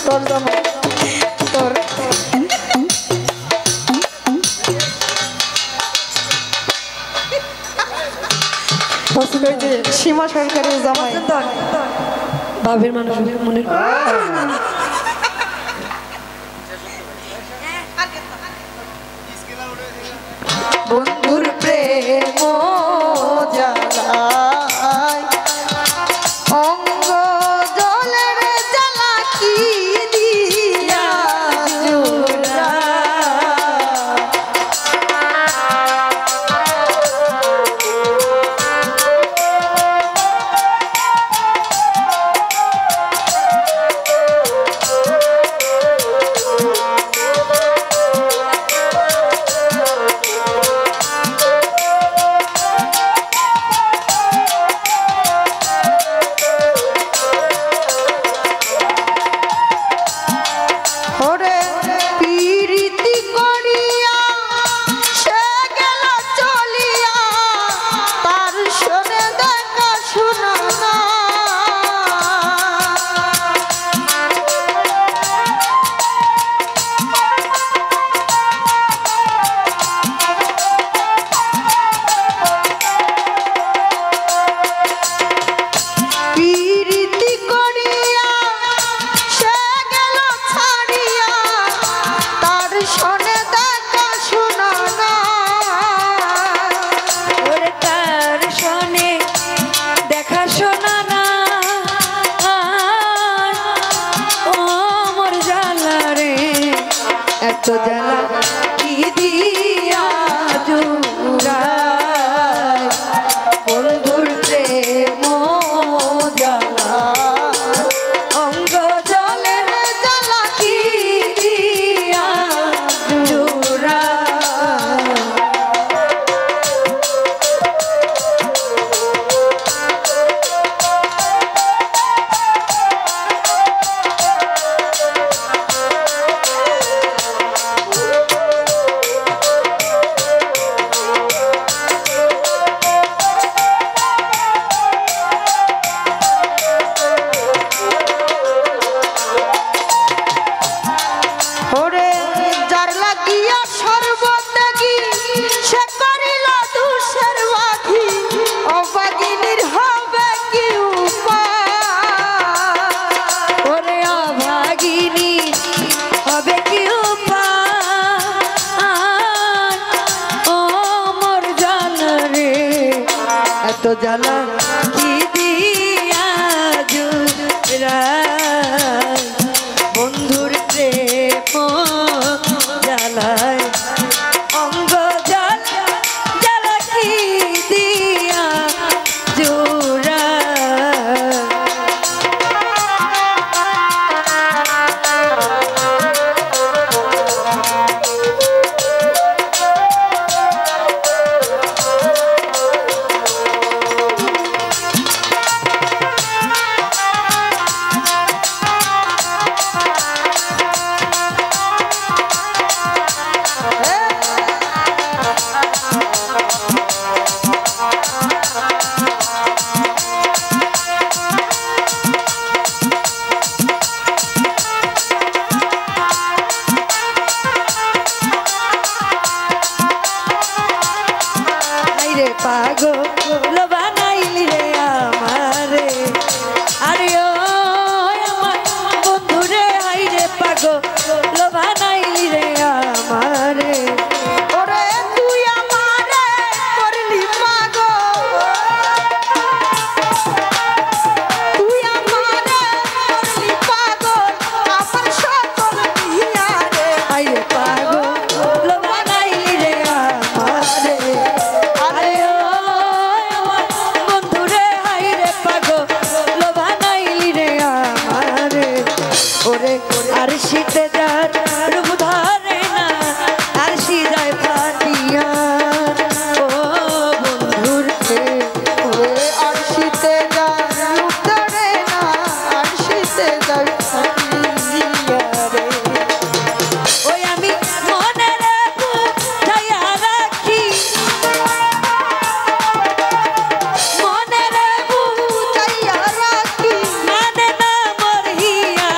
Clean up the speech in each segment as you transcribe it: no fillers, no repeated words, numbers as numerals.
তোর জামাই তোর সীমা সরকারের জামাই ভাবের মানুষের মনে বন্ধুর প্রেম জ্বালায় অঙ্গ জলের জ্বালা কি দিয়া জুড়া তো জ্বালা কি দিয়া জুড়ায় বন্ধুর প্রেম জ্বালা অঙ্গ জলের জ্বালা কি দিয়া জুড়ায় তো জ্বালা কি দিয়া জুড়ায় বন্ধুর প্রেম জ্বালায় অঙ্গ জ্বালা জ্বালা কি দিয়া জুড়ায় পাগল বানাইলি রে আমারে আরে ও আমার বন্ধুরে হাইরে পাগল বানাইলি রে আমারে ওরে তুই আমারে করলি পাগল তুই আমারে করলি পাগল আমার সকল দিয়া রে হাইরে পাগল বানাইলি রে আমারে আর শীতে যার রূপ ধরে না আর শীতায় ফাটিয়া ও বন্ধুর আর শীতে যার রূপ ধরে না আর শীতে যার ফাটিয়া রে ওই আমি মনে বুঝাইয়া রাখি মনে বুঝাইয়া রাখি মানে না মর হিয়া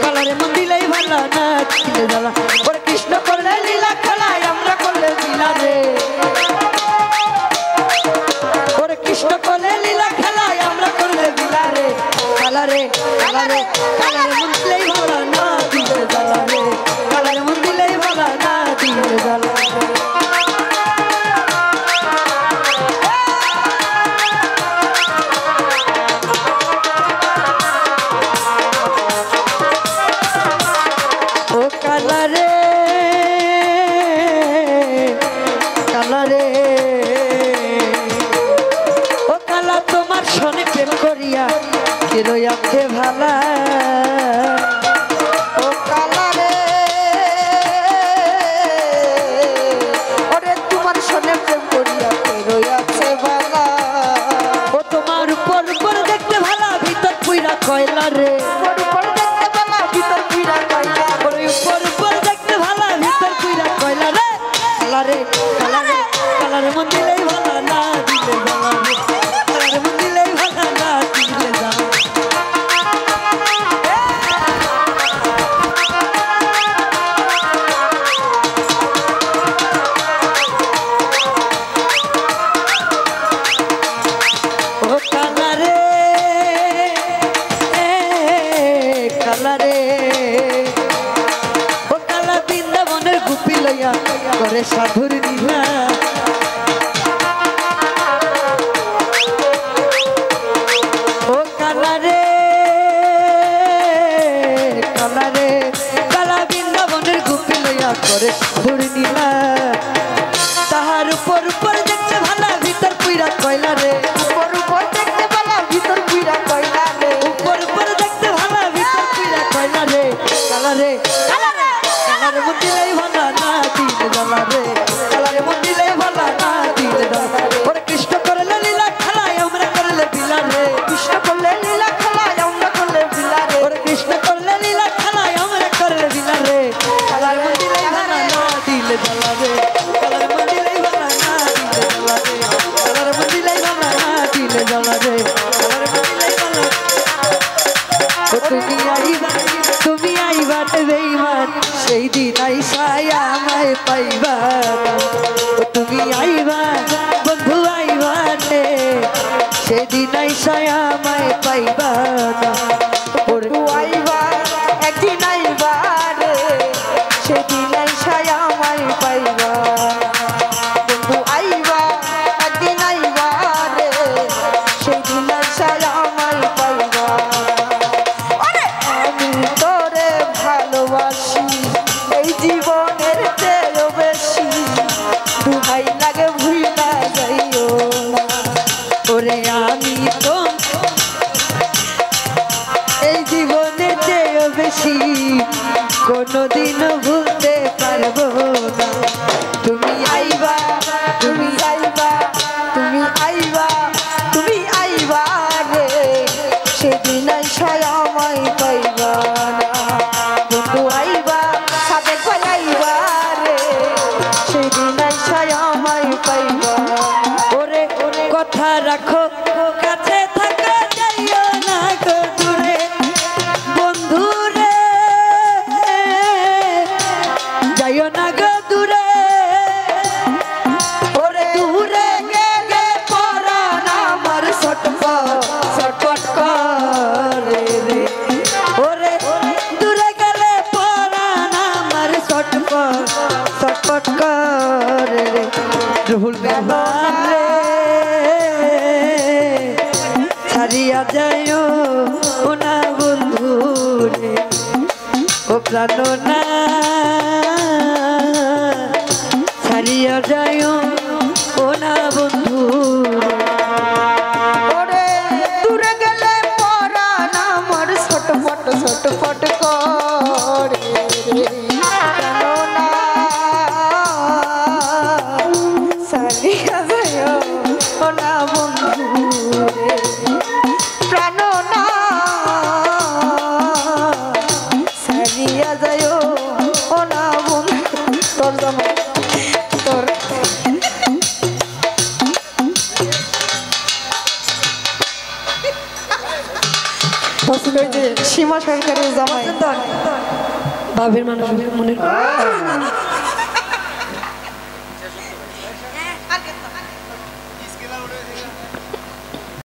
কালারে মন দিলেই ভালো না দিলে জ্বালা ওরে কৃষ্ণ করলে লীলা খেলায় আমরা করলে লীলা রে ওরে কৃষ্ণ করলে লীলা খেলায় আমরা করলে লীলা রে কালারে কালারে কালারে মন দিলেই ভালো না দিলে জ্বালা রে কালারে মন দিলেই ভালো না দিলে জ্বালা কালারে কালারে ও কালা তোমার সনে প্রেম করিয়া রইয়াছে ভালা ও কালারে ওরে তোমার সনে প্রেম করিয়া রইয়াছে ভালা ও তোমার উপর উপর দেখতে ভালা ভিতর পুইরা কয়লা রে উপর দেখতে ভালা ভিতর পুইরা কয়লা উপর উপর দেখতে ভালা ভিতর পুইরা কয়লা রে কালারে কালারে কালারে মন দিলেই ভালো না দিলে জ্বালা রে কালারে মন দিলেই ভালো না দিলে জ্বালা ও কালারে কালারে ও কালা বৃন্দাবনের গুপি লইয়া করে সাধুর নীলা ও কালারে কালারে কালা বৃন্দাবনের গুপি লইয়া করে সাধুর নীলা তাহার উপর উপর দেখতে ভালা ভিতর পুইরা কয়লা রে উপর উপর দেখতে ভালা ভিতর পুইরা কয়লা রে উপর উপর দেখতে ভালা ভিতর পুইরা কয়লা রে কালারে কালারে কালারে মন দিলেই ভালো না দিলে জ্বালা রে কালারে মন দিলেই ভালো না দিলে জ্বালা ওরে কৃষ্ণ করলে লীলা খেলায় আমরা করলে বিলা রে কৃষ্ণ করলে লীলা খেলায় আমরা করলে বিলা রে ওরে কৃষ্ণ করলে লীলা খেলায় আমরা করলে বিলা রে কালারে মন দিলেই ভালো না দিলে জ্বালা রে কালারে মন দিলেই ভালো না দিলে জ্বালা রে কালারে মন দিলেই ভালো না দিলে জ্বালা রে কালারে মন দিলেই ভালো তুমি আইবা বেঈমান সেই দিন আইসাই আমায় পাইবা তুমি আইবা বন্ধু আইবা রে সেদিন আইসাই আমায় পাইবা বন্ধু আইবা একদিন আইবা রে সেদিন আইসাই আমায় পাইবা বন্ধু আইবা একদিন আইবা রে সেদিন আইসাই আমায় পাইবা তোরে ভালোবাসি এই জীবনের চেয়েও বেশি দুহাই লাগে ভুইলা যাইও না ওরে আমি তো এই জীবনের চেয়েও বেশি কোনোদিনও ভুলতে পারবো না তুমি আইবা তুমি আইবা তুমি আইবা তুমি আইবা রে সেদিন আইসাই আমায় পাইবা না বন্ধু আইবা সাথে পাইবা রে সেদিন আইসাই আমায় পাইবা ওরে কথা রাখো কাছে থাকা যাইও না গো দূরে বন্ধু রে যাইও না গো দূরে ওরে দূরে গেলে পরাণ আমার ছটপট করে রে ওরে দূরে গেলে পরাণ আমার ছটপট করে রে রুহুল মেহমান রে ছাড়িয়া যাইও না বন্ধু রে ও প্রাণ না ছাড়িয়া যাইও না বন্ধু ওরে দূরে গেলে পরাণ আমার ছটপট করে প্রাণ না ছাড়িয়া যাইও না বন্ধু রে প্রাণ না ছাড়িয়া যাইও না বন্ধু তোর তোর সীমা সরকারের জামাই ভাবের মানুষের মনের